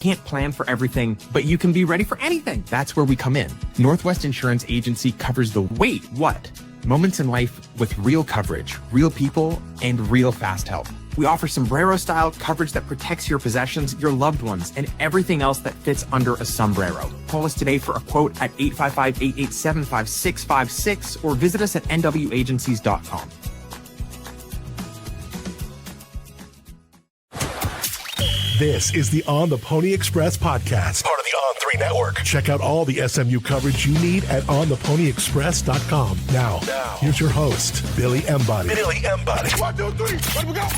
Can't plan for everything, but you can be ready for anything. That's where we come in. Northwest Insurance Agency covers the wait, what? Moments in life with real coverage, real people, and real fast help. We offer sombrero-style coverage that protects your possessions, your loved ones, and everything else that fits under a sombrero. Call us today for a quote at 855-887-5656 or visit us at nwagencies.com. This is the On the Pony Express podcast, part of the On3 network. Check out all the SMU coverage you need at ontheponyexpress.com. Now, here's your host, Billy Embody. 1, 2, 3, let me go.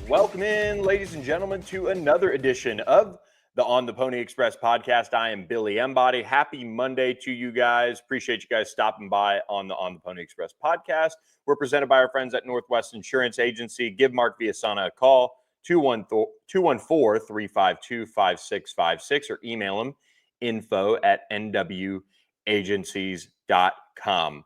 Welcome in, ladies and gentlemen, to another edition of the On the Pony Express podcast. I am Billy Embody. Happy Monday to you guys. Appreciate you guys stopping by on the Pony Express podcast. We're presented by our friends at Northwest Insurance Agency. Give Mark Villasana a call, 214-352-5656, or email him, info@nwagencies.com.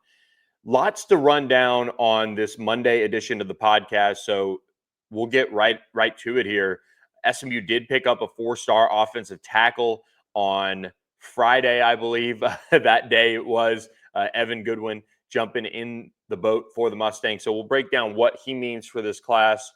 Lots to run down on this Monday edition of the podcast, so we'll get right to it here. SMU did pick up a 4-star offensive tackle on Friday, I believe. That day it was Evan Goodwin jumping in the boat for the Mustangs. So we'll break down what he means for this class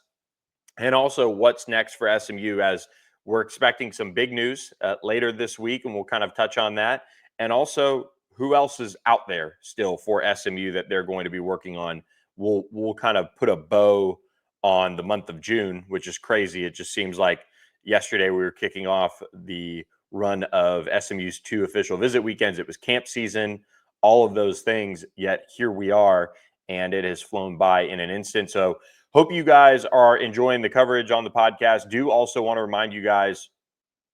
and also what's next for SMU, as we're expecting some big news later this week, and we'll kind of touch on that. And also who else is out there still for SMU that they're going to be working on. We'll kind of put a bow on the month of June, which is crazy. It just seems like yesterday we were kicking off the run of SMU's 2 official visit weekends. It was camp season, all of those things, yet here we are, and it has flown by in an instant. So hope you guys are enjoying the coverage on the podcast. Do also want to remind you guys,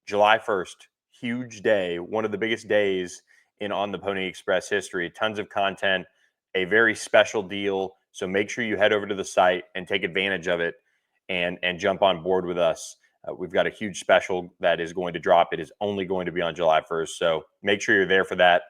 July 1st, huge day, one of the biggest days in On the Pony Express history. Tons of content, a very special deal. So make sure you head over to the site and take advantage of it and jump on board with us. We've got a huge special that is going to drop. It is only going to be on July 1st. So make sure you're there for that.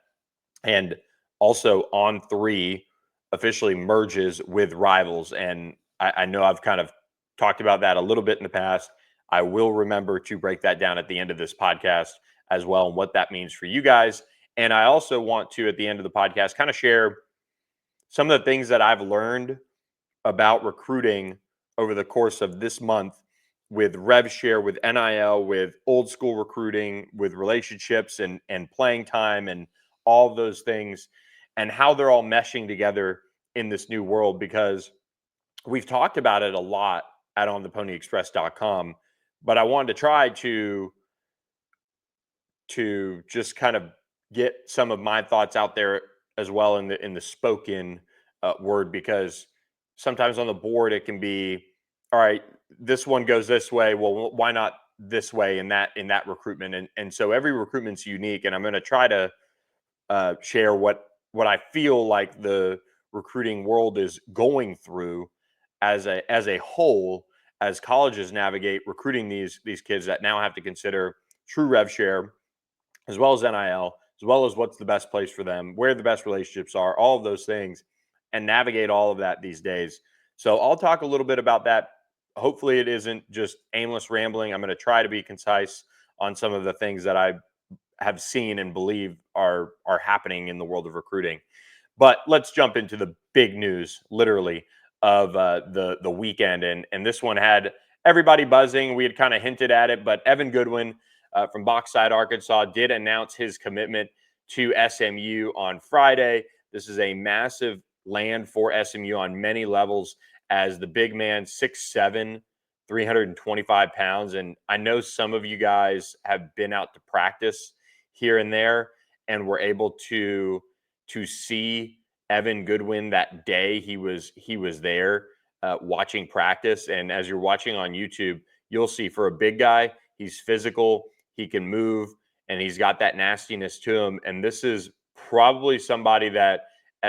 And also On3 officially merges with Rivals. And I know I've kind of talked about that a little bit in the past. I will remember to break that down at the end of this podcast as well, and what that means for you guys. And I also want to, at the end of the podcast, kind of share some of the things that I've learned about recruiting over the course of this month with rev share, with NIL, with old school recruiting, with relationships and playing time and all of those things, and how they're all meshing together in this new world, because we've talked about it a lot at ontheponyexpress.com, but I wanted to try to just kind of get some of my thoughts out there as well in the spoken word, because sometimes on the board it can be, all right, this one goes this way. Well, why not this way in that recruitment? And so every recruitment's unique, and I'm going to try to share what I feel like the recruiting world is going through as a whole, as colleges navigate recruiting these kids that now have to consider true rev share, as well as NIL, as well as what's the best place for them, where the best relationships are, all of those things, and navigate all of that these days. So I'll talk a little bit about that. Hopefully it isn't just aimless rambling. I'm going to try to be concise on some of the things that I have seen and believe are happening in the world of recruiting. But let's jump into the big news, literally, of the weekend. And this one had everybody buzzing. We had kind of hinted at it, but Evan Goodwin from Bauxite, Arkansas, did announce his commitment to SMU on Friday. This is a massive land for SMU on many levels, as the big man, 6'7", 325 pounds. And I know some of you guys have been out to practice here and there and were able to see Evan Goodwin that day. He was there watching practice. And as you're watching on YouTube, you'll see, for a big guy, he's physical, he can move, and he's got that nastiness to him. And this is probably somebody that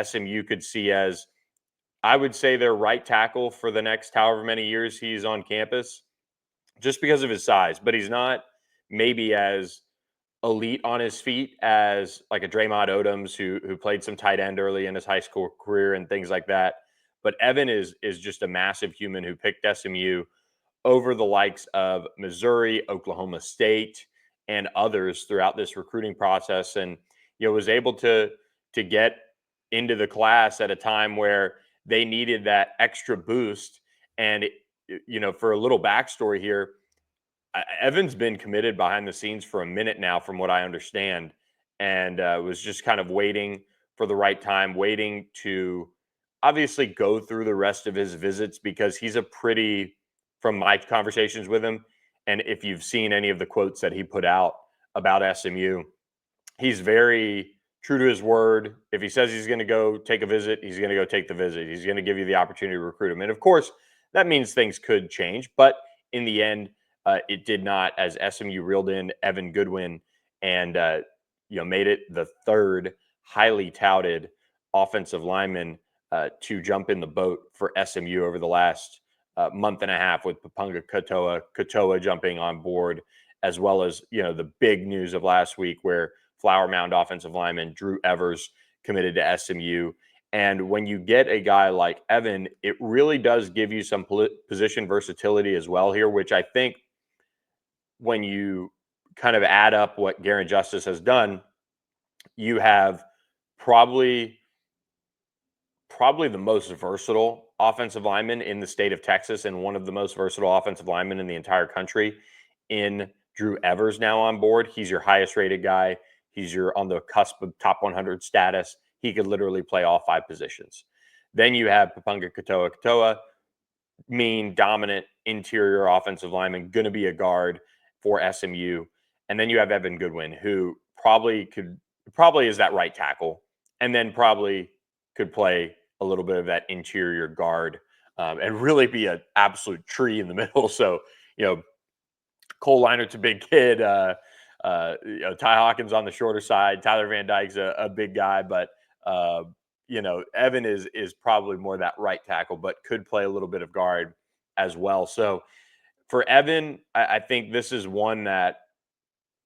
SMU could see as, I would say, their right tackle for the next however many years he's on campus, just because of his size. But he's not maybe as elite on his feet as like a Draymond Odoms, who played some tight end early in his high school career and things like that. But Evan is just a massive human who picked SMU over the likes of Missouri, Oklahoma State, and others throughout this recruiting process, and was able to get into the class at a time where they needed that extra boost. And for a little backstory here, Evan's been committed behind the scenes for a minute now, from what I understand, and was just kind of waiting for the right time, waiting to obviously go through the rest of his visits, because he's from my conversations with him, and if you've seen any of the quotes that he put out about SMU, he's very true to his word. If he says he's going to go take a visit, he's going to go take the visit. He's going to give you the opportunity to recruit him. And of course, that means things could change. But in the end, it did not, as SMU reeled in Evan Goodwin and made it the third highly touted offensive lineman to jump in the boat for SMU over the last month and a half, with Papunga Katoa jumping on board, as well as the big news of last week where Flower Mound offensive lineman Drew Evers committed to SMU. And when you get a guy like Evan, it really does give you some position versatility as well here, which I think when you kind of add up what Garen Justice has done, you have probably the most versatile offensive lineman in the state of Texas, and one of the most versatile offensive linemen in the entire country in Drew Evers now on board. He's your highest rated guy. He's on the cusp of top 100 status. He could literally play all 5 positions. Then you have Papunga Katoa, mean, dominant interior offensive lineman, going to be a guard for SMU. And then you have Evan Goodwin, who probably is that right tackle, and then probably could play a little bit of that interior guard, and really be an absolute tree in the middle. So, Cole Leinert's a big kid. Ty Hawkins on the shorter side. Tyler Van Dyke's a big guy, but Evan is probably more that right tackle, but could play a little bit of guard as well. So for Evan, I think this is one that,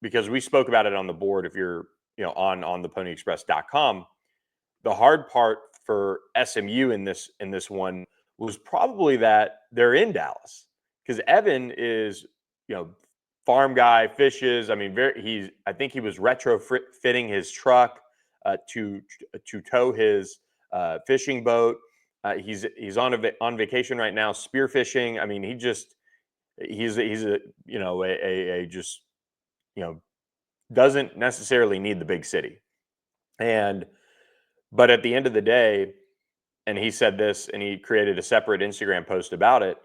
because we spoke about it on the board, if you're on theponyexpress.com, the hard part for SMU in this one was probably that they're in Dallas, because Evan is farm guy, fishes. I mean, I think he was retrofitting his truck to tow his fishing boat. He's on vacation right now, spearfishing. I mean, he's just doesn't necessarily need the big city. But at the end of the day, and he said this, and he created a separate Instagram post about it.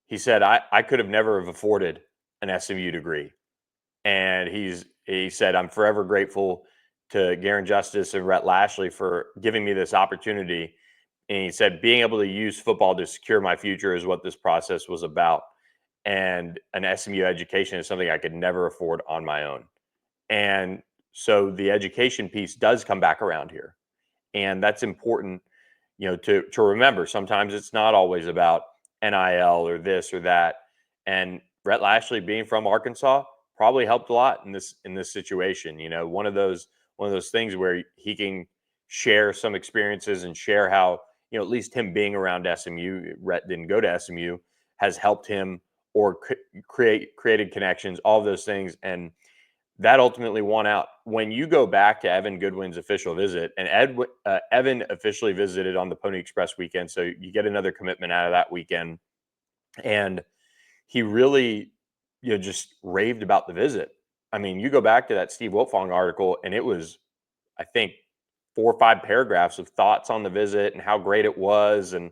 He said, I could have never have afforded an SMU degree. And he said, I'm forever grateful to Garen Justice and Rhett Lashley for giving me this opportunity. And he said, being able to use football to secure my future is what this process was about. And an SMU education is something I could never afford on my own. And so the education piece does come back around here. And that's important, to remember. Sometimes it's not always about NIL or this or that. And Rhett Lashley, being from Arkansas, probably helped a lot in this situation. One of those things where he can share some experiences and share how, at least him being around SMU, Rhett didn't go to SMU, has helped him or created connections, all of those things. And that ultimately won out. When you go back to Evan Goodwin's official visit, and Evan officially visited on the Pony Express weekend, so you get another commitment out of that weekend. And he really, just raved about the visit. I mean, you go back to that Steve Wiltfong article, and it was, I think, 4 or 5 paragraphs of thoughts on the visit and how great it was, and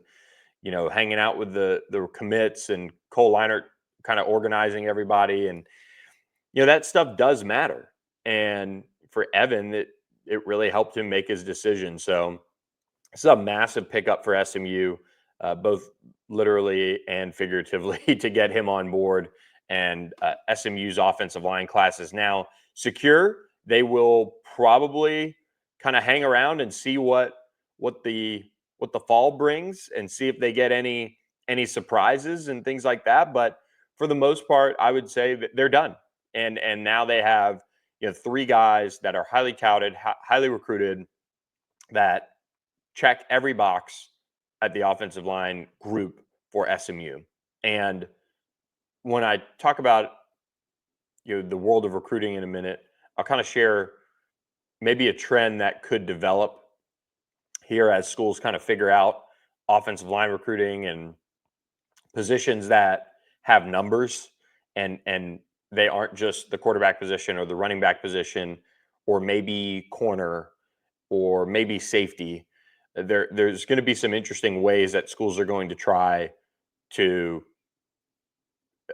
hanging out with the commits and Cole Leinert kind of organizing everybody. And that stuff does matter. And for Evan, it really helped him make his decision. So it's a massive pickup for SMU, both literally and figuratively, to get him on board. And SMU's offensive line class is now secure. They will probably kind of hang around and see what the fall brings, and see if they get any surprises and things like that. But for the most part, I would say that they're done. And now they have 3 guys that are highly touted, highly recruited, that check every box at the offensive line group for SMU. And when I talk about the world of recruiting in a minute, I'll kind of share maybe a trend that could develop here as schools kind of figure out offensive line recruiting and positions that have numbers, and they aren't just the quarterback position or the running back position or maybe corner or maybe safety. There's going to be some interesting ways that schools are going to try to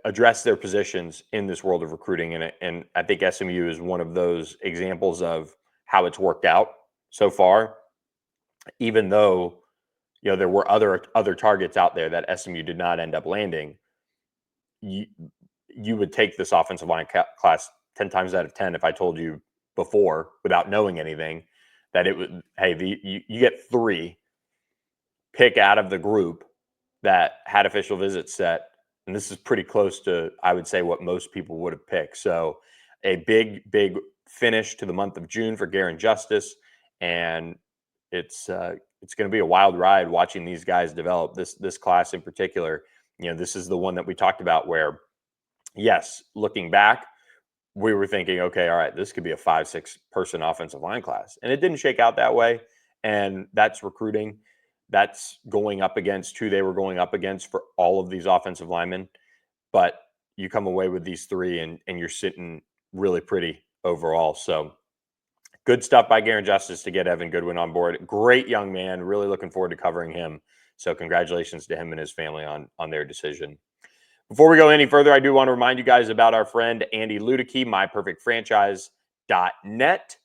address their positions in this world of recruiting. And I think SMU is one of those examples of how it's worked out so far, even though there were other targets out there that SMU did not end up landing. You would take this offensive line class 10 times out of 10 if I told you before, without knowing anything, that it would, hey, you get 3 pick out of the group that had official visits set. And this is pretty close to, I would say, what most people would have picked. So a big finish to the month of June for Garen Justice. And it's going to be a wild ride watching these guys develop. This class in particular, this is the one that we talked about where, yes, looking back, we were thinking, okay, all right, this could be a 5-6 person offensive line class. And it didn't shake out that way. And that's recruiting. That's going up against who they were going up against for all of these offensive linemen. But you come away with these 3 and you're sitting really pretty overall. So good stuff by Garen Justice to get Evan Goodwin on board. Great young man. Really looking forward to covering him. So congratulations to him and his family on their decision. Before we go any further, I do want to remind you guys about our friend Andy Ludicky, myperfectfranchise.net.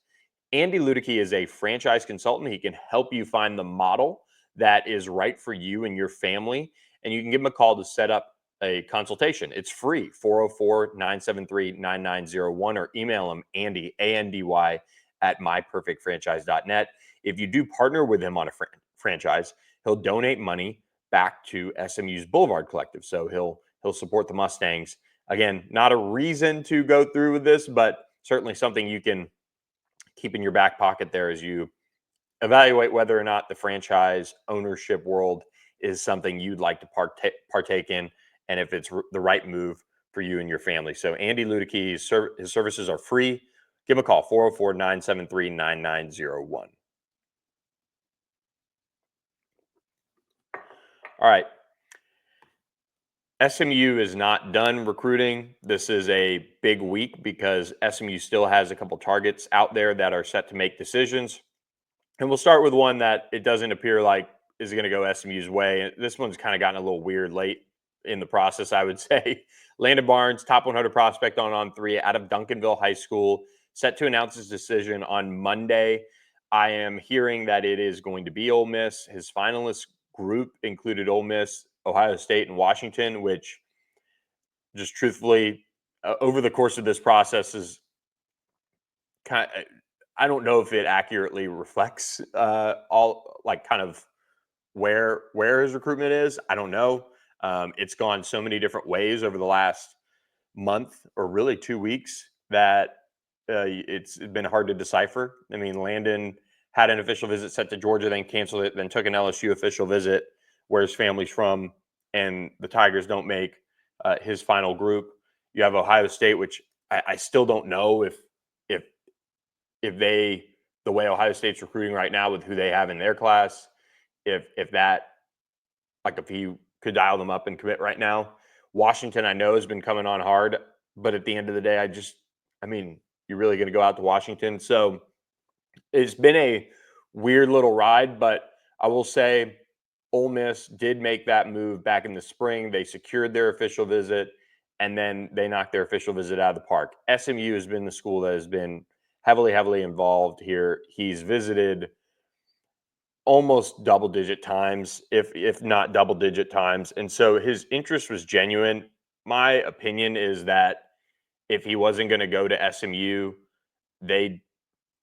Andy Ludicky is a franchise consultant. He can help you find the model that is right for you and your family. And you can give him a call to set up a consultation. It's free, 404-973-9901, or email him, Andy, A-N-D-Y, at myperfectfranchise.net. If you do partner with him on a franchise, he'll donate money back to SMU's Boulevard Collective. So he'll support the Mustangs. Again, not a reason to go through with this, but certainly something you can keep in your back pocket there as you evaluate whether or not the franchise ownership world is something you'd like to partake in, and if it's the right move for you and your family. So Andy Ludicky, his services are free. Give him a call, 404-973-9901. All right. SMU is not done recruiting. This is a big week because SMU still has a couple targets out there that are set to make decisions. And we'll start with one that it doesn't appear like is going to go SMU's way. This one's kind of gotten a little weird late in the process, I would say. Landon Barnes, top 100 prospect on On3 out of Duncanville High School, set to announce his decision on Monday. I am hearing that it is going to be Ole Miss. His finalist group included Ole Miss, Ohio State, and Washington, which just truthfully, over the course of this process is kind of, I don't know if it accurately reflects all like kind of where his recruitment is. I don't know. It's gone so many different ways over the last month or really 2 weeks that it's been hard to decipher. I mean, Landon had an official visit set to Georgia, then canceled it, then took an LSU official visit where his family's from, and the Tigers don't make his final group. You have Ohio State, which I still don't know if they, the way Ohio State's recruiting right now with who they have in their class, if that, like if he could dial them up and commit right now. Washington, I know, has been coming on hard, but at the end of the day, you're really going to go out to Washington. So it's been a weird little ride, but I will say Ole Miss did make that move back in the spring. They secured their official visit, and then they knocked their official visit out of the park. SMU has been the school that has been heavily involved here. He's visited almost double-digit times, if not double-digit times. And so his interest was genuine. My opinion is that if he wasn't going to go to SMU,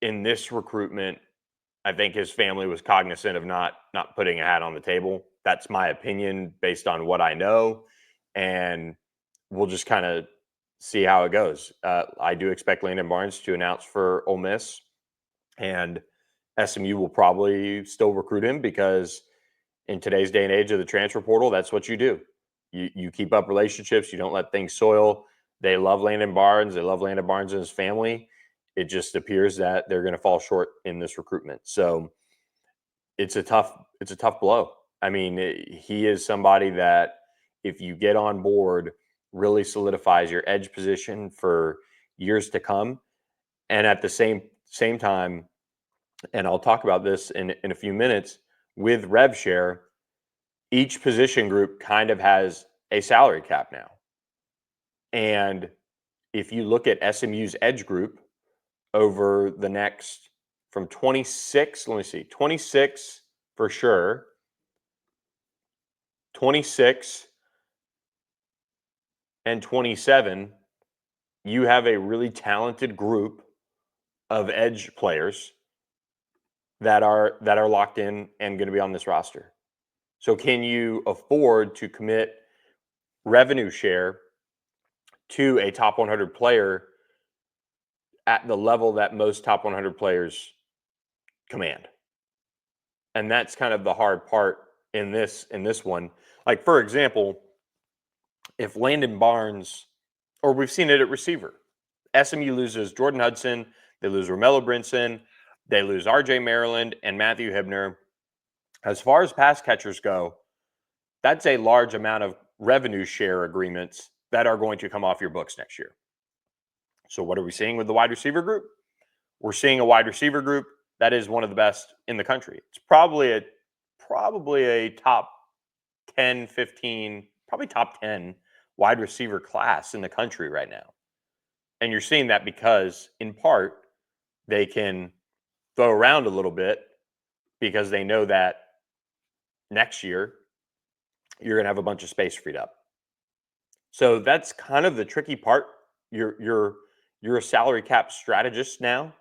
in this recruitment, I think his family was cognizant of not putting a hat on the table. That's my opinion based on what I know. And we'll just kind of see how it goes. I do expect Landon Barnes to announce for Ole Miss, and SMU will probably still recruit him because in today's day and age of the transfer portal, that's what you do. You keep up relationships. You don't let things soil. They love Landon Barnes. They love Landon Barnes and his family. It just appears that they're going to fall short in this recruitment. So it's a tough blow. I mean, he is somebody that if you get on board, really solidifies your edge position for years to come. And at the same time, and I'll talk about this in a few minutes, with rev share, each position group kind of has a salary cap now. And if you look at SMU's edge group over the next from 26, let me see, 26 for sure, 26 and 27, you have a really talented group of edge players that are locked in and going to be on this roster. So can you afford to commit revenue share to a top 100 player at the level that most top 100 players command? And that's kind of the hard part in this one. Like, for example, if Landon Barnes, or we've seen it at receiver, SMU loses Jordan Hudson, they lose Romello Brinson, they lose RJ Maryland and Matthew Hibner. As far as pass catchers go, that's a large amount of revenue share agreements that are going to come off your books next year. So what are we seeing with the wide receiver group? We're seeing a wide receiver group that is one of the best in the country. It's probably a top 10, 15, probably top 10 wide receiver class in the country right now. And you're seeing that because, in part, they can throw around a little bit because they know that next year you're going to have a bunch of space freed up. So that's kind of the tricky part. You're a salary cap strategist now.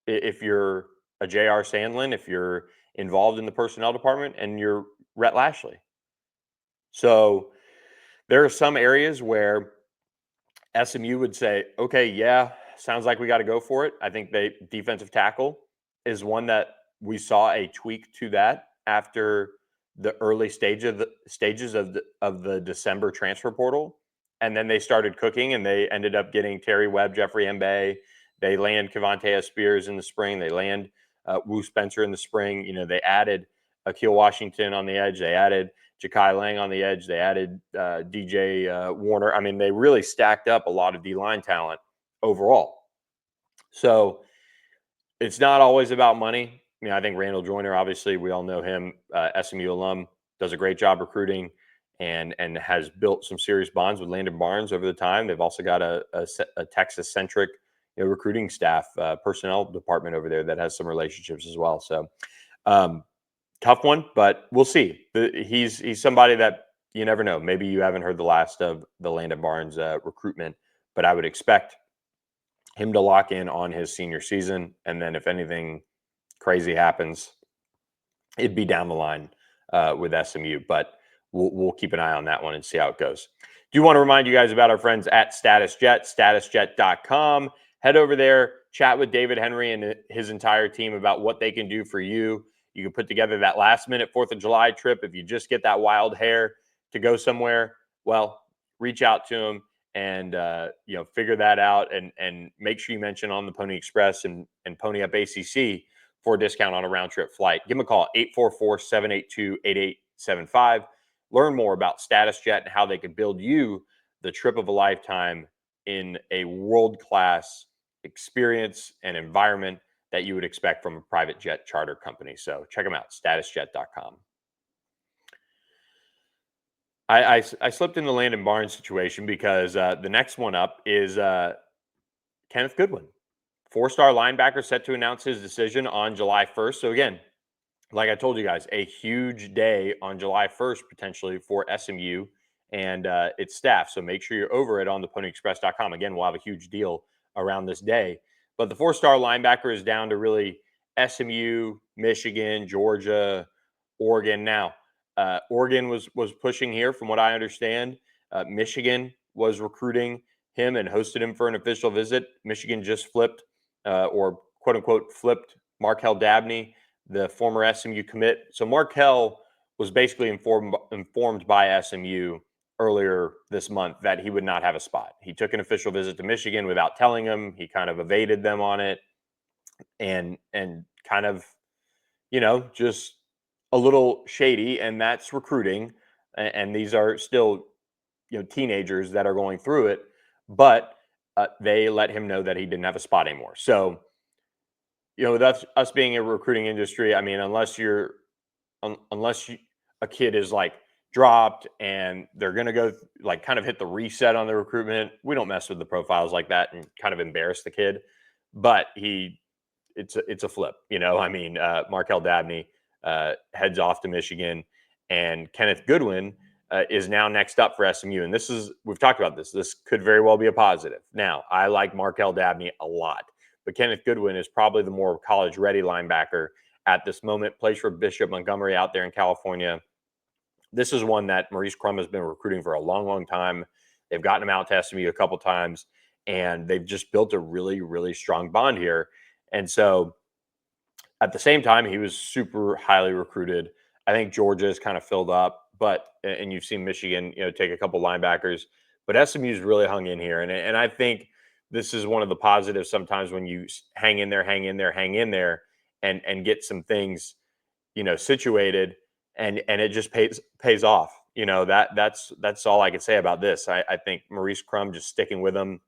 If you're a J.R. Sandlin, if you're involved in the personnel department, and you're Rhett Lashley. So there are some areas where SMU would say, okay, yeah, sounds like we got to go for it. I think defensive tackle is one that we saw a tweak to that after the early stages of the December transfer portal. And then they started cooking, and they ended up getting Terry Webb, Jeffrey Mbe. They land Cavante Spears in the spring. They land Wu Spencer in the spring. You know, they added Akil Washington on the edge. They added Ja'Kai Lang on the edge. They added DJ Warner. I mean, they really stacked up a lot of D-line talent overall. So it's not always about money. I mean, I think Randall Joyner, obviously, we all know him, SMU alum, does a great job recruiting and has built some serious bonds with Landon Barnes over the time. They've also got a Texas-centric recruiting staff, personnel department over there that has some relationships as well. So tough one, but we'll see. He's somebody that you never know. Maybe you haven't heard the last of the Landon Barnes recruitment, but I would expect him to lock in on his senior season. And then if anything crazy happens, it'd be down the line with SMU. But we'll keep an eye on that one and see how it goes. Do want to remind you guys about our friends at StatusJet, StatusJet.com. Head over there, chat with David Henry and his entire team about what they can do for you. You can put together that last-minute 4th of July trip. If you just get that wild hair to go somewhere, well, reach out to them and figure that out, and make sure you mention On the Pony Express and Pony Up ACC for a discount on a round-trip flight. Give them a call, 844-782-8875. Learn more about StatusJet and how they can build you the trip of a lifetime in a world-class experience and environment that you would expect from a private jet charter company. So check them out, StatusJet.com. I slipped in the Landon Barnes situation because the next one up is Kenneth Goodwin. 4-star linebacker set to announce his decision on July 1st. So again, like I told you guys, a huge day on July 1st potentially for SMU and its staff. So make sure you're over it on theponyexpress.com. Again, we'll have a huge deal around this day. But the 4-star linebacker is down to really SMU, Michigan, Georgia, Oregon. Now, Oregon was pushing here from what I understand. Michigan was recruiting him and hosted him for an official visit. Michigan just flipped or quote-unquote flipped Markel Dabney, the former SMU commit. So Markel was basically informed by SMU earlier this month that he would not have a spot. He took an official visit to Michigan without telling them. He kind of evaded them on it, and kind of, just a little shady. And that's recruiting. And these are still, teenagers that are going through it, but they let him know that he didn't have a spot anymore. So, that's us being a recruiting industry. I mean, unless a kid is like dropped and they're going to go like kind of hit the reset on the recruitment, we don't mess with the profiles like that and kind of embarrass the kid. But it's a flip, I mean, Markel Dabney heads off to Michigan, and Kenneth Goodwin is now next up for SMU. And we've talked about this. This could very well be a positive. Now, I like Markel Dabney a lot, but Kenneth Goodwin is probably the more college-ready linebacker at this moment. Plays for Bishop Montgomery out there in California. This is one that Maurice Crum has been recruiting for a long, long time. They've gotten him out to SMU a couple times, and they've just built a really, really strong bond here. And so at the same time, he was super highly recruited. I think Georgia is kind of filled up, and you've seen Michigan, take a couple linebackers, but SMU's really hung in here. And I think this is one of the positives sometimes when you hang in there, and get some things, situated, and it just pays off. That's all I can say about this. I think Maurice Crum just sticking with him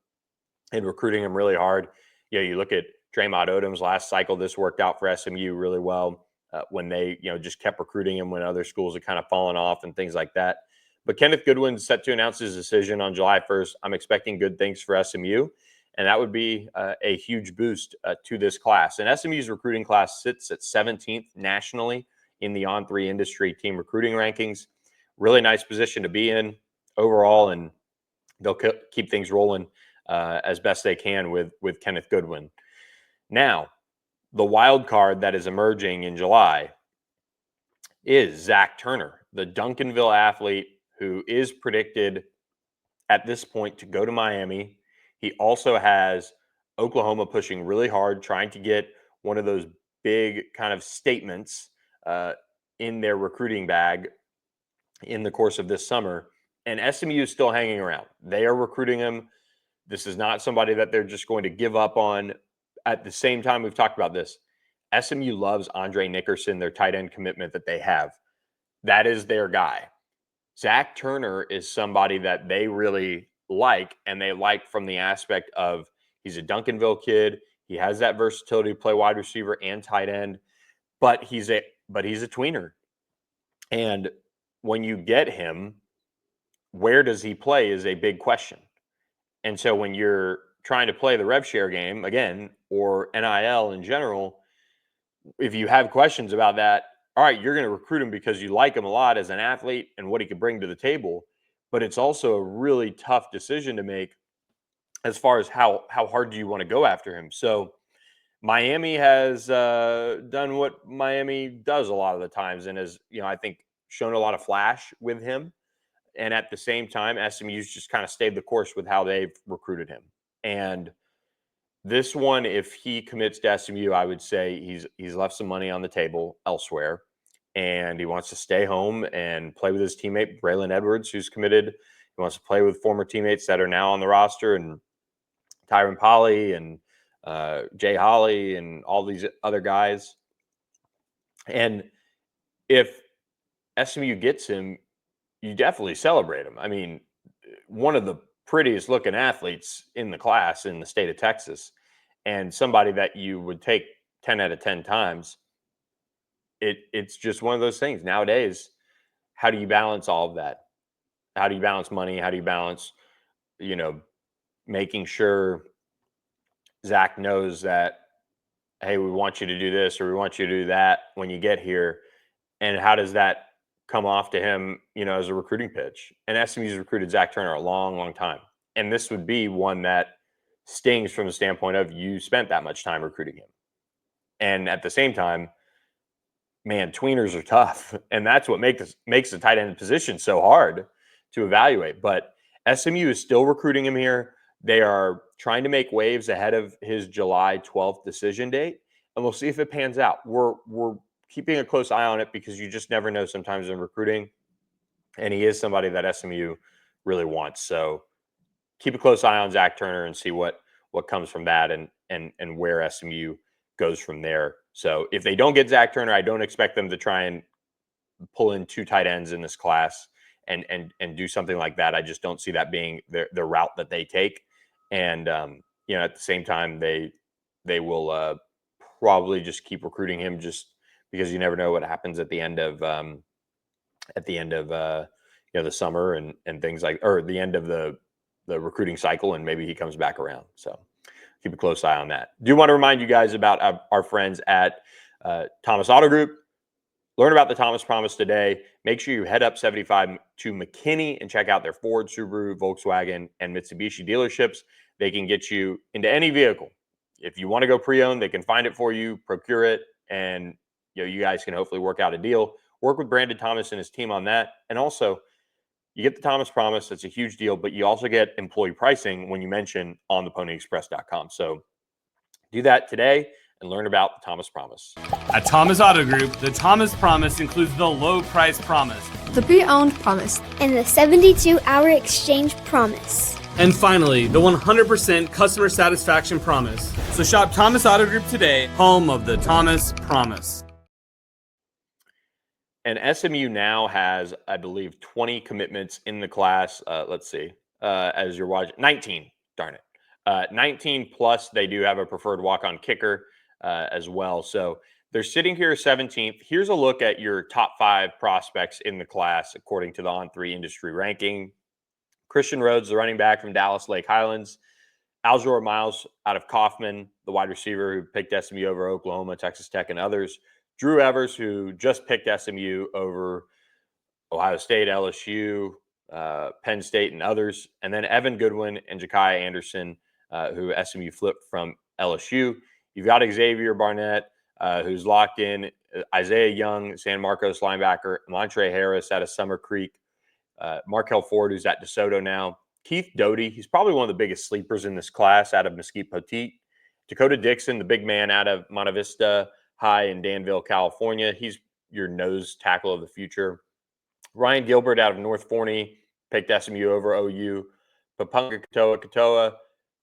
and recruiting him really hard. You look at Draymond Odom's last cycle. This worked out for SMU really well when they, just kept recruiting him when other schools had kind of fallen off and things like that. But Kenneth Goodwin's set to announce his decision on July 1st. I'm expecting good things for SMU, and that would be a huge boost to this class. And SMU's recruiting class sits at 17th nationally in the On3 industry team recruiting rankings. Really nice position to be in overall, and they'll keep things rolling as best they can with Kenneth Goodwin. Now, the wild card that is emerging in July is Zach Turner, the Duncanville athlete who is predicted at this point to go to Miami. He also has Oklahoma pushing really hard, trying to get one of those big kind of statements in their recruiting bag in the course of this summer. And SMU is still hanging around. They are recruiting him. This is not somebody that they're just going to give up on. At the same time, we've talked about this. SMU loves Andre Nickerson, their tight end commitment that they have. That is their guy. Zach Turner is somebody that they really like, and they like from the aspect of he's a Duncanville kid. He has that versatility to play wide receiver and tight end, but he's a tweener. And when you get him, where does he play is a big question. And so when you're trying to play the rev share game again, or NIL in general, if you have questions about that, all right, you're going to recruit him because you like him a lot as an athlete and what he could bring to the table. But it's also a really tough decision to make as far as how hard do you want to go after him. So Miami has done what Miami does a lot of the times, and has, I think, shown a lot of flash with him. And at the same time, SMU's just kind of stayed the course with how they've recruited him. And this one, if he commits to SMU, I would say he's left some money on the table elsewhere, and he wants to stay home and play with his teammate Braylon Edwards, who's committed. He wants to play with former teammates that are now on the roster, and Tyron Polley and Jay Holly and all these other guys. And if SMU gets him, you definitely celebrate him. I mean, one of the prettiest looking athletes in the class in the state of Texas, and somebody that you would take 10 out of 10 times. It's just one of those things nowadays. How do you balance all of that? How do you balance money? How do you balance, making sure Zach knows that, hey, we want you to do this or we want you to do that when you get here? And how does that come off to him, as a recruiting pitch? And SMU's recruited Zach Turner a long, long time. And this would be one that stings from the standpoint of you spent that much time recruiting him. And at the same time, man, tweeners are tough. And that's what makes the tight end position so hard to evaluate. But SMU is still recruiting him here. They are trying to make waves ahead of his July 12th decision date. And we'll see if it pans out. We're keeping a close eye on it because you just never know sometimes in recruiting. And he is somebody that SMU really wants. So keep a close eye on Zach Turner and see what comes from that and where SMU goes from there. So if they don't get Zach Turner, I don't expect them to try and pull in 2 tight ends in this class and do something like that. I just don't see that being the route that they take. And at the same time, they will probably just keep recruiting him just because you never know what happens at the end of the summer and things like, or the end of the recruiting cycle, and maybe he comes back around. So keep a close eye on that. Do want to remind you guys about our friends at Thomas Auto Group. Learn about the Thomas Promise today. Make sure you head up 75 to McKinney and check out their Ford, Subaru, Volkswagen, and Mitsubishi dealerships. They can get you into any vehicle. If you want to go pre-owned, they can find it for you, procure it, and you guys can hopefully work out a deal. Work with Brandon Thomas and his team on that. And also, you get the Thomas Promise. That's a huge deal, but you also get employee pricing when you mention ontheponyexpress.com. So do that today and learn about the Thomas Promise. At Thomas Auto Group, the Thomas Promise includes the low price promise, the pre-owned promise, and the 72-hour exchange promise. And finally, the 100% customer satisfaction promise. So shop Thomas Auto Group today, home of the Thomas Promise. And SMU now has, I believe, 20 commitments in the class. Let's see, as you're watching, 19, darn it. 19 plus they do have a preferred walk-on kicker as well. So they're sitting here 17th. Here's a look at your top 5 prospects in the class, according to the On3 industry ranking. Christian Rhodes, the running back from Dallas Lake Highlands. Alzor Miles out of Kaufman, the wide receiver who picked SMU over Oklahoma, Texas Tech, and others. Drew Evers, who just picked SMU over Ohio State, LSU, Penn State, and others. And then Evan Goodwin and Ja'Kai Anderson, who SMU flipped from LSU. You've got Xavier Barnett, who's locked in. Isaiah Young, San Marcos linebacker. Montre Harris out of Summer Creek. Markel Ford, who's at DeSoto now. Keith Doty, he's probably one of the biggest sleepers in this class out of Mesquite Poteet. Dakota Dixon, the big man out of Monte Vista High in Danville, California. He's your nose tackle of the future. Ryan Gilbert out of North Forney picked SMU over OU. Papunga Katoa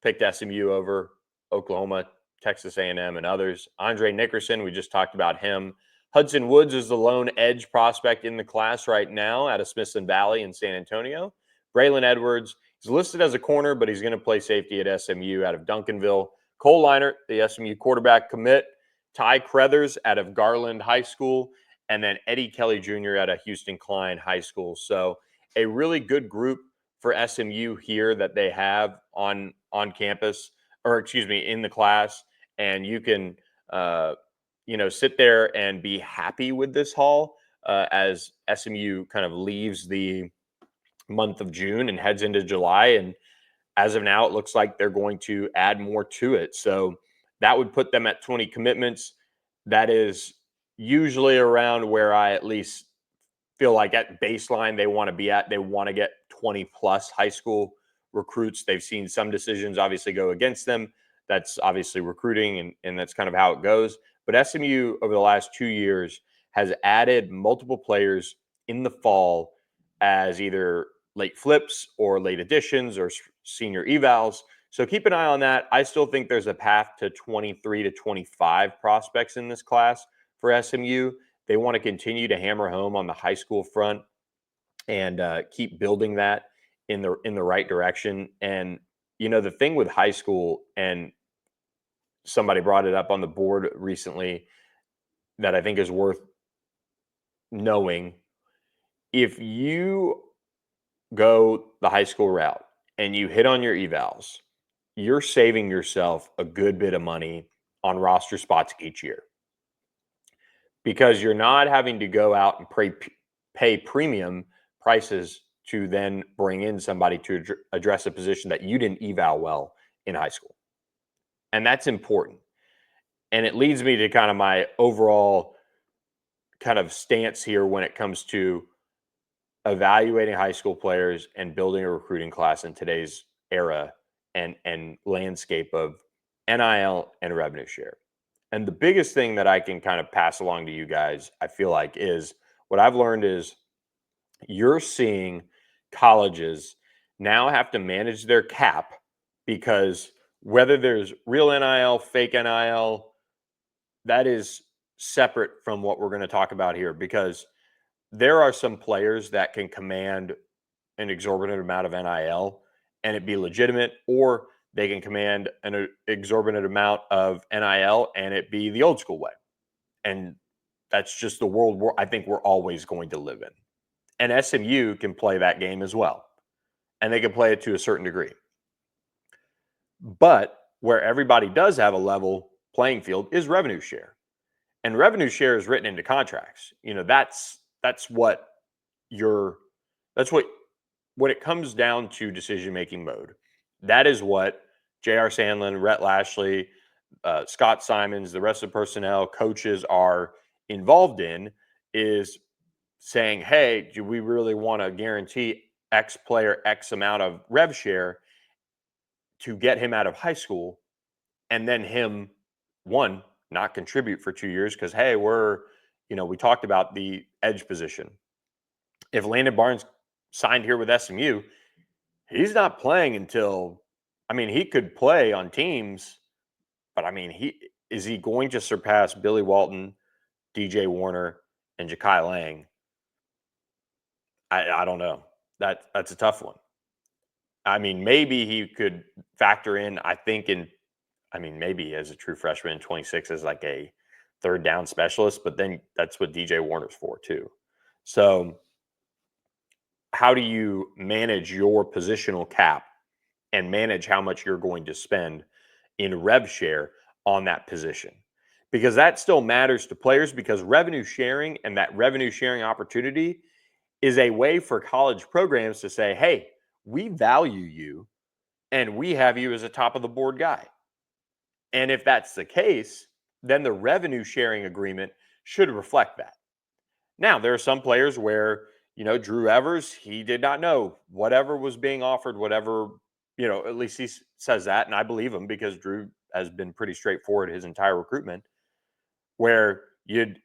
picked SMU over Oklahoma, Texas A&M, and others. Andre Nickerson, we just talked about him. Hudson Woods is the lone edge prospect in the class right now out of Smithson Valley in San Antonio. Braylon Edwards, he's listed as a corner, but he's going to play safety at SMU out of Duncanville. Cole Leinert, the SMU quarterback commit. Ty Crothers out of Garland High School. And then Eddie Kelly Jr. out of Houston Klein High School. So a really good group for SMU here that they have on campus, or excuse me, in the class. And you can, sit there and be happy with this haul as SMU kind of leaves the month of June and heads into July. And as of now, it looks like they're going to add more to it. So that would put them at 20 commitments. That is usually around where I at least feel like at baseline they want to be at. They want to get 20 plus high school recruits. They've seen some decisions obviously go against them. That's obviously recruiting, and that's kind of how it goes. But SMU over the last 2 years has added multiple players in the fall as either late flips or late additions or senior evals. So keep an eye on that. I still think there's a path to 23 to 25 prospects in this class for SMU. They want to continue to hammer home on the high school front and keep building that in the right direction. And the thing with high school, and somebody brought it up on the board recently that I think is worth knowing. If you go the high school route and you hit on your evals, you're saving yourself a good bit of money on roster spots each year, because you're not having to go out and pay premium prices to then bring in somebody to address a position that you didn't eval well in high school. And that's important. And it leads me to kind of my overall kind of stance here when it comes to evaluating high school players and building a recruiting class in today's era and landscape of NIL and revenue share. And the biggest thing that I can kind of pass along to you guys, I feel like, is what I've learned is you're seeing colleges now have to manage their cap because whether there's real NIL, fake NIL, that is separate from what we're going to talk about here because there are some players that can command an exorbitant amount of NIL and it be legitimate, or they can command an exorbitant amount of NIL and it be the old school way. And that's just the world I think we're always going to live in. And SMU can play that game as well. And they can play it to a certain degree. But where everybody does have a level playing field is revenue share. And revenue share is written into contracts. That's what when it comes down to decision-making mode, that is what J.R. Sandlin, Rhett Lashley, Scott Simons, the rest of the personnel, coaches are involved in, is saying, hey, do we really want to guarantee X player X amount of rev share to get him out of high school and then him, one, not contribute for 2 years because, hey, we talked about the edge position. If Landon Barnes signed here with SMU, he's not playing until, he could play on teams, but is he going to surpass Billy Walton, DJ Warner, and Ja'Kai Lang? I don't know. That's a tough one. Maybe he could factor in, maybe as a true freshman in 26 as like a third down specialist, but then that's what DJ Warner's for too. So how do you manage your positional cap and manage how much you're going to spend in rev share on that position? Because that still matters to players, because revenue sharing and that revenue sharing opportunity is a way for college programs to say, hey, we value you and we have you as a top of the board guy. And if that's the case, then the revenue sharing agreement should reflect that. Now, there are some players where, Drew Evers, he did not know whatever was being offered, whatever, at least he says that. And I believe him because Drew has been pretty straightforward his entire recruitment, where you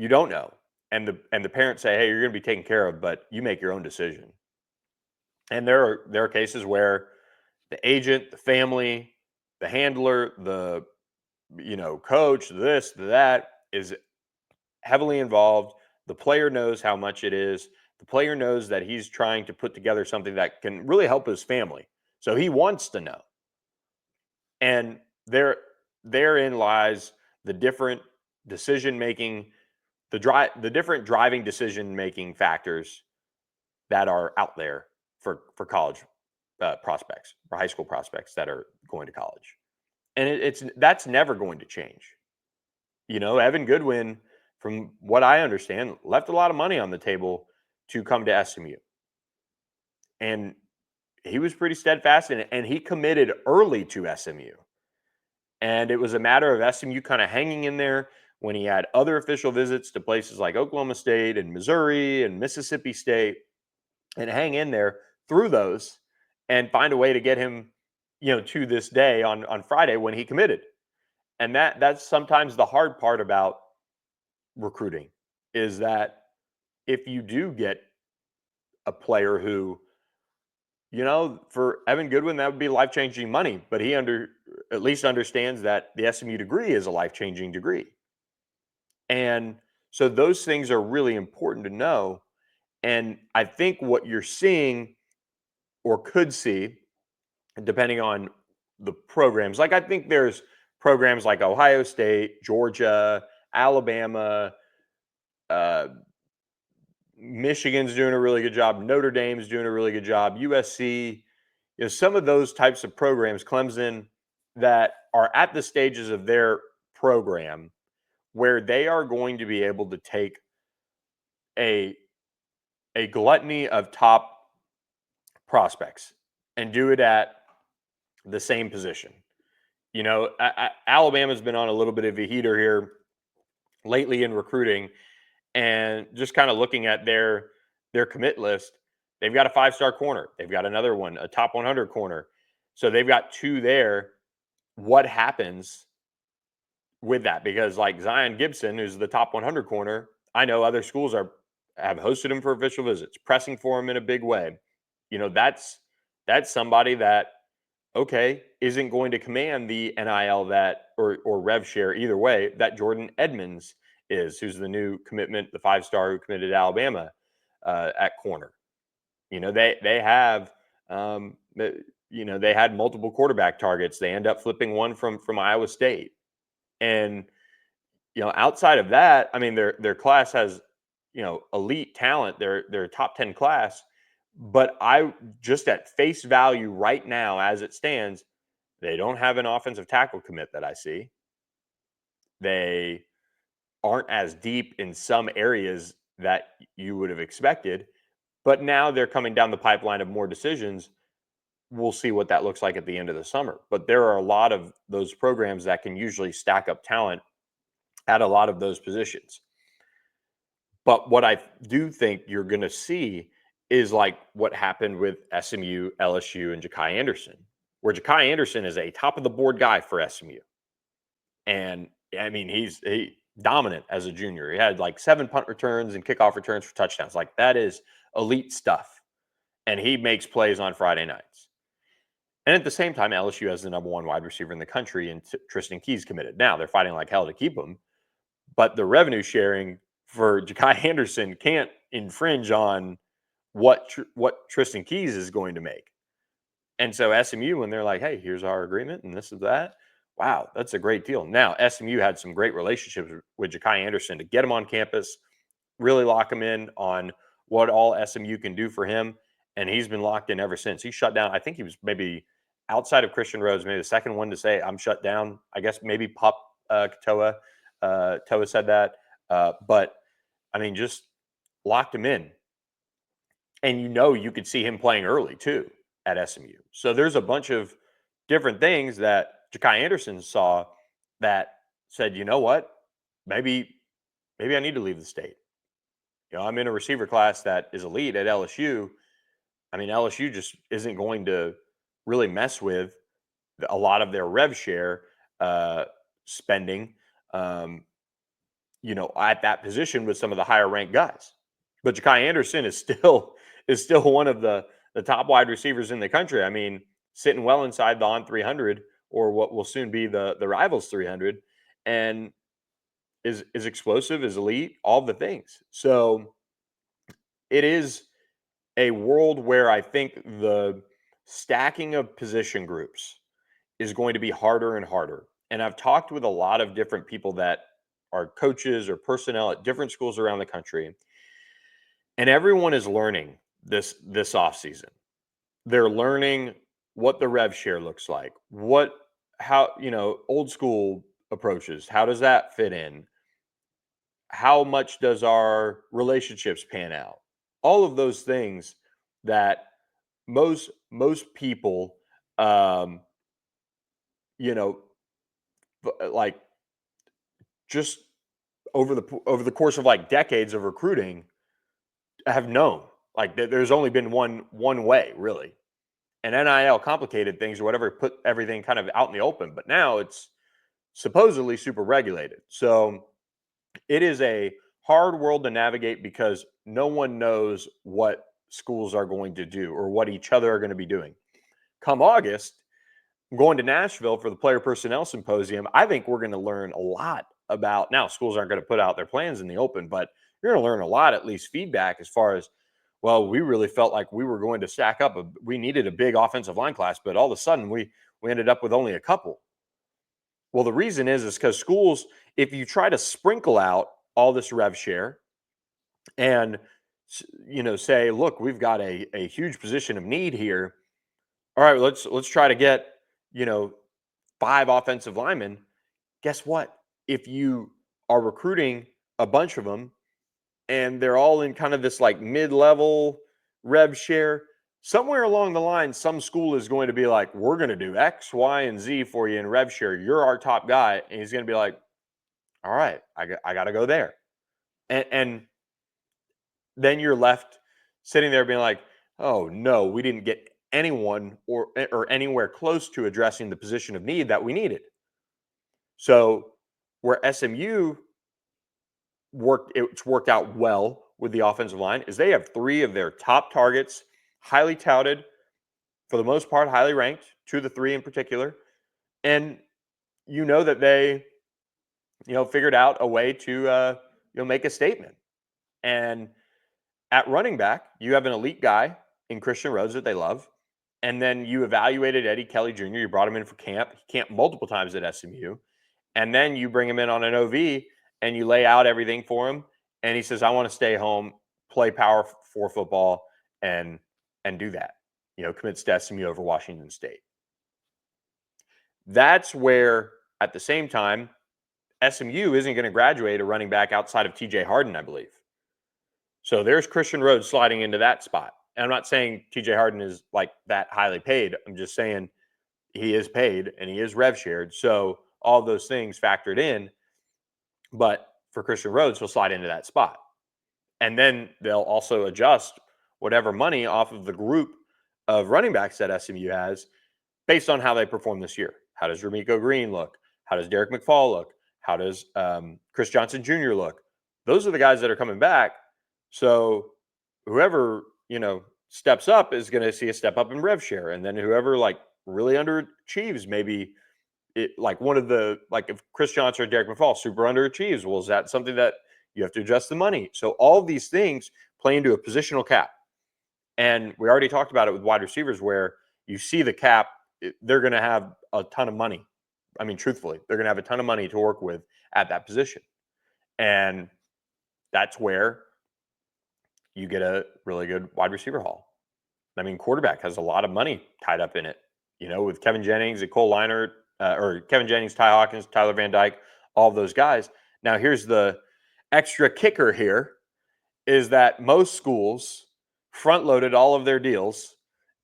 don't know. And the parents say, hey, you're going to be taken care of, but you make your own decision. And there are cases where the agent, the family, the handler, the coach, this, that is heavily involved. The player knows how much it is. The player knows that he's trying to put together something that can really help his family. So he wants to know. And therein lies the different decision-making, the different driving decision-making factors that are out there for college prospects, for high school prospects that are going to college. And that's never going to change. Evan Goodwin, from what I understand, left a lot of money on the table to come to SMU. And he was pretty steadfast in it, and he committed early to SMU. And it was a matter of SMU kind of hanging in there when he had other official visits to places like Oklahoma State and Missouri and Mississippi State, and hang in there through those and find a way to get him, to this day on Friday when he committed. And that's sometimes the hard part about recruiting, is that if you do get a player who, for Evan Goodwin, that would be life-changing money, but he at least understands that the SMU degree is a life-changing degree. And so those things are really important to know. And I think what you're seeing or could see, depending on the programs, like I think there's programs like Ohio State, Georgia, Alabama, Michigan's doing a really good job. Notre Dame's doing a really good job. USC, some of those types of programs, Clemson, that are at the stages of their program where they are going to be able to take a gluttony of top prospects and do it at the same position. Alabama's been on a little bit of a heater here lately in recruiting, and just kind of looking at their commit list, they've got a 5-star corner. They've got another one, a top 100 corner. So they've got 2 there. What happens with that, because like Zion Gibson, who's the top 100 corner, I know other schools have hosted him for official visits, pressing for him in a big way. That's somebody that, okay, isn't going to command the NIL that or rev share either way that Jordan Edmonds is, who's the new commitment, the 5-star who committed to Alabama at corner. They have they had multiple quarterback targets. They end up flipping one from Iowa State. And outside of that, I mean, their class has elite talent. They're top 10 class, but I just at face value right now as it stands, they don't have an offensive tackle commit that I see. They aren't as deep in some areas that you would have expected, but now they're coming down the pipeline of more decisions. We'll see what that looks like at the end of the summer. But there are a lot of those programs that can usually stack up talent at a lot of those positions. But what I do think you're going to see is like what happened with SMU, LSU, and Ja'Kai Anderson, where Ja'Kai Anderson is a top of the board guy for SMU. And I mean, he's dominant as a junior. He had like 7 punt returns and kickoff returns for touchdowns. Like, that is elite stuff. And he makes plays on Friday nights. And at the same time, LSU has the number 1 wide receiver in the country, and Tristan Key's committed. Now they're fighting like hell to keep him, but the revenue sharing for Ja'Kai Anderson can't infringe on what Tristan Keys is going to make. And so SMU, when they're like, hey, here's our agreement and this is that, wow, that's a great deal. Now, SMU had some great relationships with Ja'Kai Anderson to get him on campus, really lock him in on what all SMU can do for him. And he's been locked in ever since. He shut down. I think he was maybe outside of Christian Rhodes, maybe the second one to say, I'm shut down. I guess maybe Pup Katoa. Toa said that. But, I mean, just locked him in. And you could see him playing early, too, at SMU. So there's a bunch of different things that Ja'Kai Anderson saw that said, you know what, maybe I need to leave the state. I'm in a receiver class that is elite at LSU. I mean, LSU just isn't going to really mess with a lot of their rev share spending, at that position with some of the higher ranked guys. But Ja'Kai Anderson is still one of the top wide receivers in the country. I mean, sitting well inside the On 300, or what will soon be the Rivals 300, and is explosive, is elite, all the things. So it is a world where I think the stacking of position groups is going to be harder and harder. And I've talked with a lot of different people that are coaches or personnel at different schools around the country, and everyone is learning this offseason. They're learning what the rev share looks like, how old school approaches, how does that fit in? How much does our relationships pan out? All of those things that most people, like just over the course of like decades of recruiting, have known. Like, there's only been one way, really. And NIL complicated things or whatever, put everything kind of out in the open. But now it's supposedly super regulated. So it is a hard world to navigate because no one knows what schools are going to do or what each other are going to be doing. Come August, I'm going to Nashville for the Player Personnel Symposium. I think we're going to learn a lot about, now schools aren't going to put out their plans in the open, but you're going to learn a lot, at least feedback as far as, well, we really felt like we were going to stack up. We needed a big offensive line class, but all of a sudden we ended up with only a couple. Well, the reason is because schools, if you try to sprinkle out all this rev share and, say, look, we've got a huge position of need here. All right, let's try to get, 5 offensive linemen. Guess what? If you are recruiting a bunch of them and they're all in kind of this like mid-level rev share, somewhere along the line, some school is going to be like, we're going to do X, Y, and Z for you in rev share. You're our top guy. And he's going to be like, all right, I got to go there. And then you're left sitting there being like, oh, no, we didn't get anyone or anywhere close to addressing the position of need that we needed. So Where SMU it's worked out well with the offensive line is they have 3 of their top targets, highly touted, for the most part, highly ranked, 2 of the 3 in particular. And you know that they, figured out a way to, make a statement. And at running back, you have an elite guy in Christian Rhodes that they love. And then you evaluated Eddie Kelly Jr. You brought him in for camp. He camped multiple times at SMU. And then you bring him in on an OV and you lay out everything for him. And he says, I want to stay home, play Power 4 football, and do that. Commits to SMU over Washington State. That's where, at the same time, SMU isn't going to graduate a running back outside of TJ Harden, I believe. So there's Christian Rhodes sliding into that spot. And I'm not saying TJ Harden is like that highly paid. I'm just saying he is paid and he is rev shared. So all those things factored in. But for Christian Rhodes, he'll slide into that spot. And then they'll also adjust whatever money off of the group of running backs that SMU has based on how they perform this year. How does Ramiko Green look? How does Derek McFall look? How does Chris Johnson Jr. look? Those are the guys that are coming back. So whoever, steps up is going to see a step up in rev share. And then whoever really underachieves, maybe one of the, if Chris Johnson or Derek McFall super underachieves, well, is that something that you have to adjust the money? So all of these things play into a positional cap. And we already talked about it with wide receivers where you see the cap, they're going to have a ton of money. I mean, truthfully, they're going to have a ton of money to work with at that position. And that's where you get a really good wide receiver haul. I mean, quarterback has a lot of money tied up in it, with Kevin Jennings and Cole Leinart, or Kevin Jennings, Ty Hawkins, Tyler Van Dyke, all of those guys. Now, here's the extra kicker here is that most schools front-loaded all of their deals,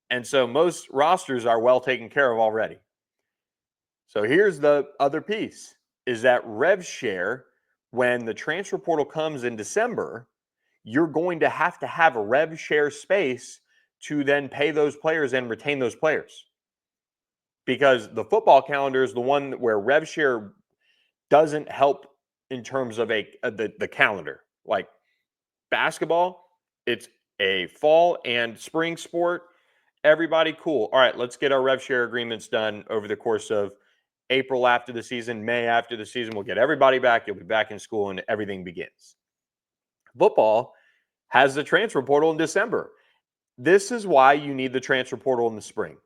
and so most rosters are well taken care of already. So here's the other piece, is that rev share, when the transfer portal comes in December, you're going to have a rev share space to then pay those players and retain those players. Because the football calendar is the one where rev share doesn't help in terms of the calendar. Like basketball, it's a fall and spring sport. Everybody cool. All right, let's get our rev share agreements done over the course of April after the season, May after the season. We'll get everybody back. You'll be back in school and everything begins. Football has the transfer portal in December. This is why you need the transfer portal in the spring,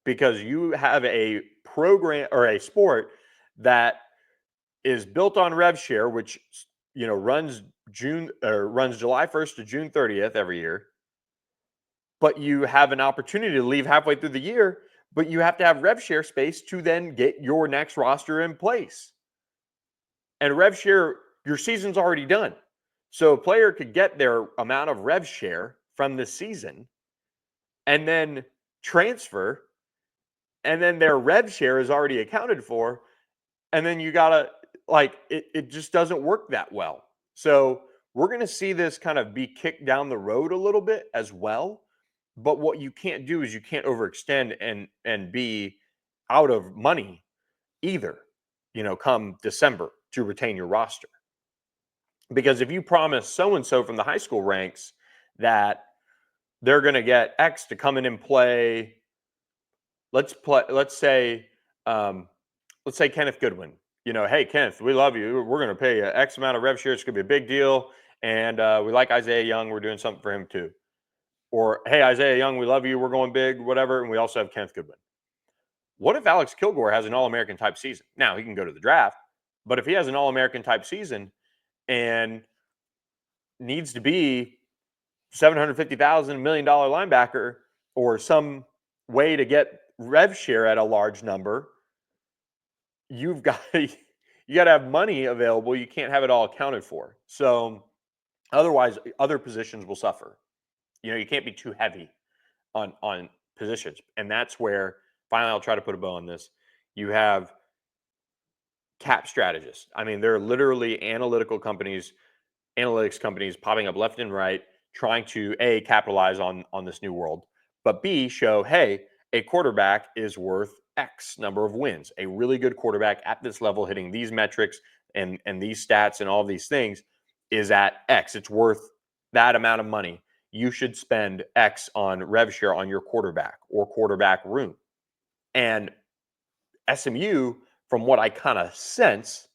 because you have a program or a sport that is built on rev share, which runs July 1st to June 30th every year. But you have an opportunity to leave halfway through the year, but you have to have rev share space to then get your next roster in place. And rev share, your season's already done. So a player could get their amount of rev share from the season and then transfer, and then their rev share is already accounted for. And then you got to, it just doesn't work that well. So we're going to see this kind of be kicked down the road a little bit as well. But what you can't do is you can't overextend and be out of money either, come December to retain your roster. Because if you promise so-and-so from the high school ranks that they're going to get X to come in and play, let's say Kenneth Goodwin. Hey, Kenneth, we love you. We're going to pay you X amount of rev share. It's going to be a big deal. And we like Isaiah Young. We're doing something for him too. Or, hey, Isaiah Young, we love you. We're going big, whatever. And we also have Kenneth Goodwin. What if Alex Kilgore has an All-American type season? Now, he can go to the draft. But if he has an All-American type season and needs to be $750,000, $1 million linebacker, or some way to get rev share at a large number, you got to have money available. You can't have it all accounted for. So otherwise, other positions will suffer. You can't be too heavy on positions. And that's where, finally, I'll try to put a bow on this. You have cap strategists. I mean, there are literally analytics companies popping up left and right, trying to A, capitalize on this new world, but B, show, hey, a quarterback is worth X number of wins. A really good quarterback at this level, hitting these metrics and these stats and all these things, is at X. It's worth that amount of money. You should spend X on rev share on your quarterback or quarterback room. And SMU, from what I kind of sense,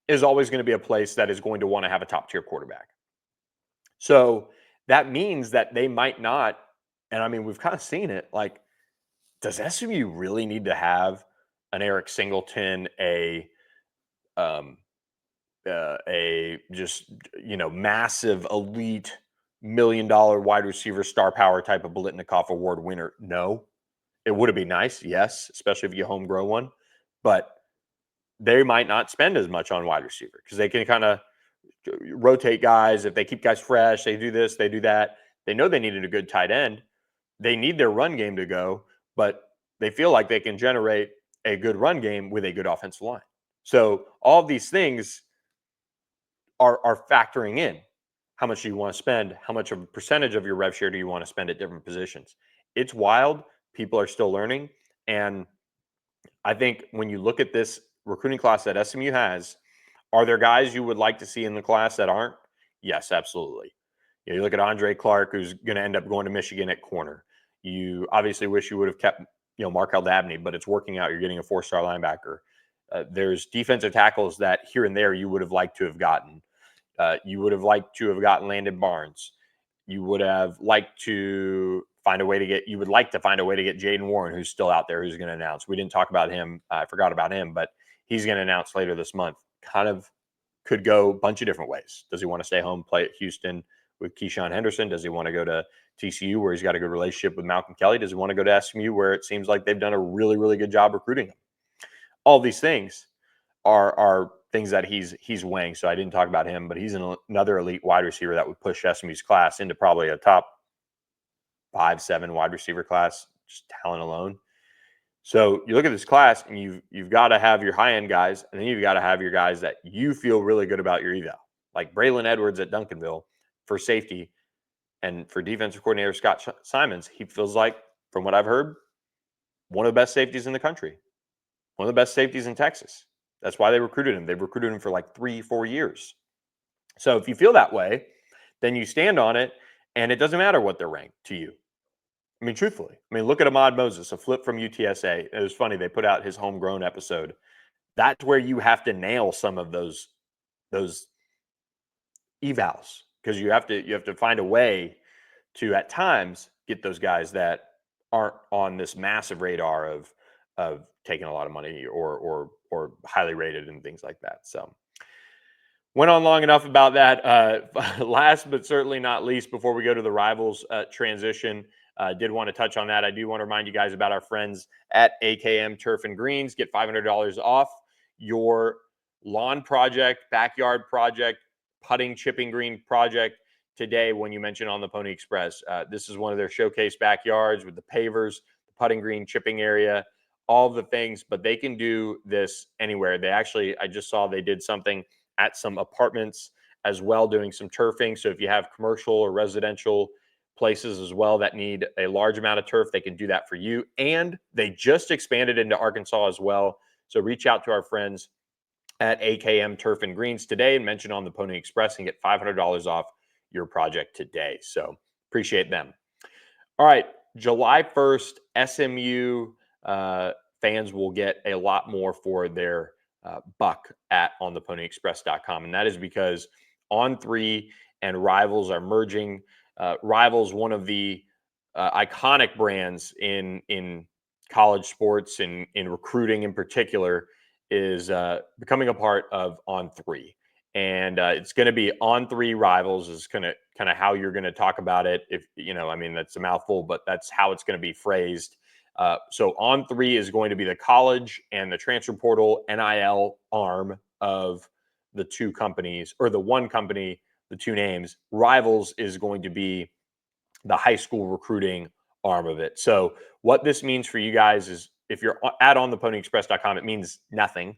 is always going to be a place that is going to want to have a top tier quarterback. So that means that they might not, and I mean, we've kind of seen it. Like, does SMU really need to have an Eric Singleton, a just, massive elite $1 million wide receiver star power type of Biletnikoff Award winner? No. It would have been nice, yes, especially if you home grow one, but they might not spend as much on wide receiver because they can kind of rotate guys. If they keep guys fresh, they do this, they do that. They know they needed a good tight end. They need their run game to go, but they feel like they can generate a good run game with a good offensive line. So all of these things are factoring in. How much do you want to spend? How much of a percentage of your rev share do you want to spend at different positions? It's wild. People are still learning. And I think when you look at this recruiting class that SMU has, are there guys you would like to see in the class that aren't? Yes, absolutely. You look at Andre Clark, who's going to end up going to Michigan at corner. You obviously wish you would have kept, Mark Dabney, but it's working out. You're getting a 4-star linebacker. There's defensive tackles that here and there you would have liked to have gotten. You would have liked to have gotten Landon Barnes. You would have liked to find a way to get Jaden Warren, who's still out there, who's going to announce. We didn't talk about him. I forgot about him, but he's going to announce later this month. Kind of could go a bunch of different ways. Does he want to stay home, play at Houston with Keyshawn Henderson? Does he want to go to TCU, where he's got a good relationship with Malcolm Kelly? Does he want to go to SMU, where it seems like they've done a really, really good job recruiting him? All these things are things that he's weighing. So I didn't talk about him, but he's another elite wide receiver that would push SMU's class into probably a top 5-7 wide receiver class, just talent alone. So you look at this class, and you've got to have your high end guys, and then you've got to have your guys that you feel really good about your eval, like Braylon Edwards at Duncanville for safety, and for defensive coordinator Scott Simons, he feels like, from what I've heard, one of the best safeties in the country, one of the best safeties in Texas. That's why they recruited him. They've recruited him for like 3-4 years. So if you feel that way, then you stand on it, and it doesn't matter what they're ranked to you. I mean, truthfully. I mean, look at Ahmad Moses, a flip from UTSA. It was funny. They put out his homegrown episode. That's where you have to nail some of those evals, because you have to find a way to, at times, get those guys that aren't on this massive radar of taking a lot of money or highly rated and things like that. So went on long enough about that. Last but certainly not least, before we go to the Rivals transition, did want to touch on that. I do want to remind you guys about our friends at AKM Turf and Greens. Get $500 off your lawn project, backyard project, putting, chipping green project today when you mention On the Pony Express. This is one of their showcase backyards with the pavers, the putting green, chipping area, all the things, but they can do this anywhere. They actually, I just saw they did something at some apartments as well, doing some turfing. So if you have commercial or residential places as well that need a large amount of turf, they can do that for you. And they just expanded into Arkansas as well. So reach out to our friends at AKM Turf and Greens today and mention On the Pony Express and get $500 off your project today. So appreciate them. All right, July 1st, SMU fans will get a lot more for their buck at ontheponyexpress.com. And that is because On3 and Rivals are merging. Rivals, one of the iconic brands in college sports and in recruiting in particular, is becoming a part of On3. And it's going to be On3 Rivals is kind of how you're going to talk about it. If I mean, that's a mouthful, but that's how it's going to be phrased. So On3 is going to be the college and the transfer portal NIL arm of the two companies, or the one company, the two names. Rivals is going to be the high school recruiting arm of it. So what this means for you guys is, if you're at ontheponyexpress.com, it means nothing.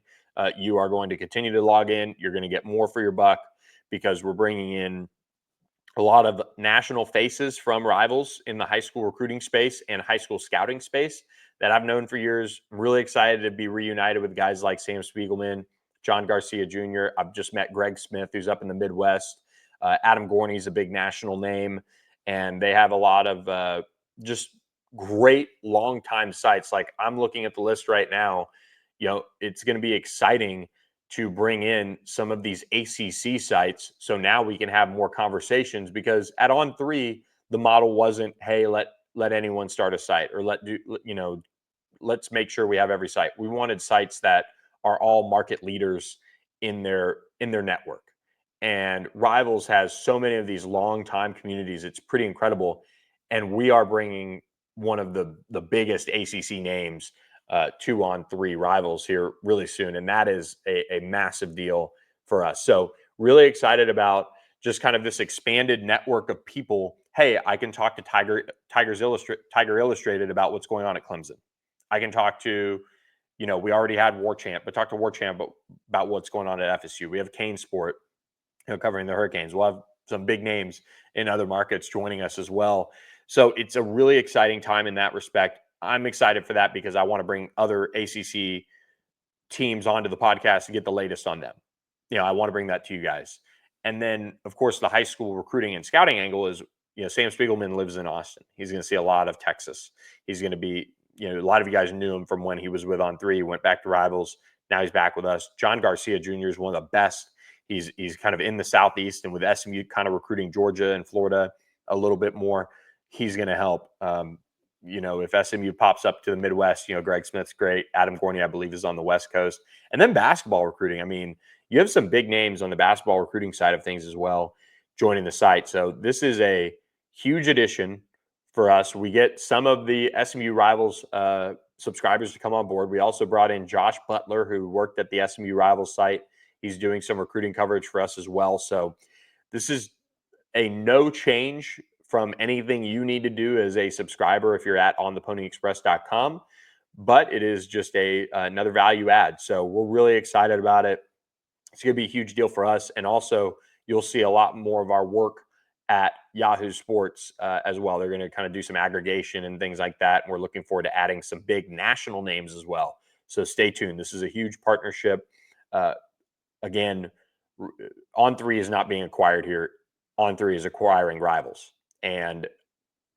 You are going to continue to log in. You're going to get more for your buck because we're bringing in a lot of national faces from Rivals in the high school recruiting space and high school scouting space that I've known for years. I'm really excited to be reunited with guys like Sam Spiegelman, John Garcia Jr. I've just met Greg Smith, who's up in the Midwest. Adam Gorney's a big national name, and they have a lot of just great longtime sites. Like, I'm looking at the list right now. You know, it's going to be exciting to bring in some of these ACC sites. So now we can have more conversations, because at On3, the model wasn't, hey, let anyone start a site, or let's make sure we have every site. We wanted sites that are all market leaders in their network. And Rivals has so many of these long-time communities. It's pretty incredible. And we are bringing one of the biggest ACC names to On3 Rivals here really soon. And that is a massive deal for us. So really excited about just kind of this expanded network of people. Hey, I can talk to Tiger Illustrated about what's going on at Clemson. I can talk to, we already had War Champ, but talk to War Champ about what's going on at FSU. We have Kane Sport, covering the Hurricanes. We'll have some big names in other markets joining us as well. So it's a really exciting time in that respect. I'm excited for that because I want to bring other ACC teams onto the podcast to get the latest on them. I want to bring that to you guys. And then, of course, the high school recruiting and scouting angle is, Sam Spiegelman lives in Austin. He's going to see a lot of Texas. He's going to be, a lot of you guys knew him from when he was with On3. He went back to Rivals. Now he's back with us. John Garcia Jr. is one of the best. He's kind of in the Southeast, and with SMU kind of recruiting Georgia and Florida a little bit more, he's going to help. If SMU pops up to the Midwest, Greg Smith's great. Adam Gorney, I believe, is on the West Coast. And then basketball recruiting. I mean, you have some big names on the basketball recruiting side of things as well joining the site. So this is a huge addition for us. We get some of the SMU Rivals subscribers to come on board. We also brought in Josh Butler, who worked at the SMU Rivals site. He's doing some recruiting coverage for us as well. So this is a no change from anything you need to do as a subscriber if you're at ontheponyexpress.com, but it is just another value add. So we're really excited about it. It's going to be a huge deal for us. And also, you'll see a lot more of our work at Yahoo Sports as well. They're going to kind of do some aggregation and things like that. And we're looking forward to adding some big national names as well. So stay tuned. This is a huge partnership. Again, On3 is not being acquired here. On3 is acquiring Rivals. And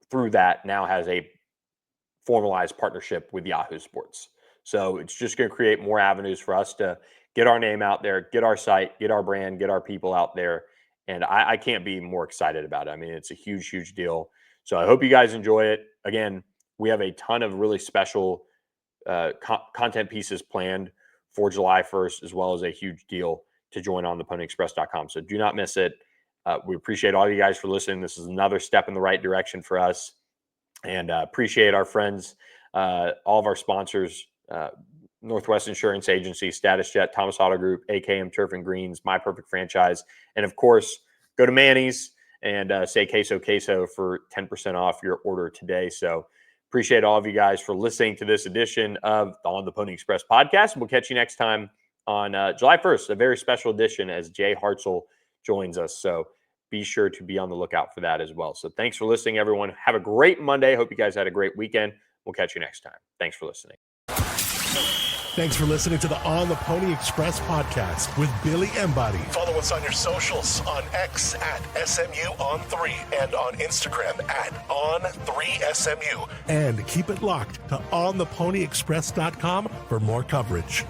through that now has a formalized partnership with Yahoo Sports. So it's just going to create more avenues for us to get our name out there, get our site, get our brand, get our people out there. And I can't be more excited about it. I mean, it's a huge, huge deal. So I hope you guys enjoy it. Again, we have a ton of really special content pieces planned for July 1st, as well as a huge deal to join on theponyexpress.com. So do not miss it. We appreciate all you guys for listening. This is another step in the right direction for us, and appreciate our friends, all of our sponsors, Northwest Insurance Agency, StatusJet, Thomas Auto Group, AKM Turf and Greens, My Perfect Franchise, and of course, go to Manny's and say queso for 10% off your order today. So appreciate all of you guys for listening to this edition of the On the Pony Express podcast. We'll catch you next time on July 1st, a very special edition as Jay Hartzell joins us. So be sure to be on the lookout for that as well. So thanks for listening, everyone. Have a great Monday. Hope you guys had a great weekend. We'll catch you next time. Thanks for listening. Thanks for listening to the On the Pony Express podcast with Billy Embody. Follow us on your socials on X at SMU On3 and on Instagram at On3SMU. And keep it locked to ontheponyexpress.com for more coverage.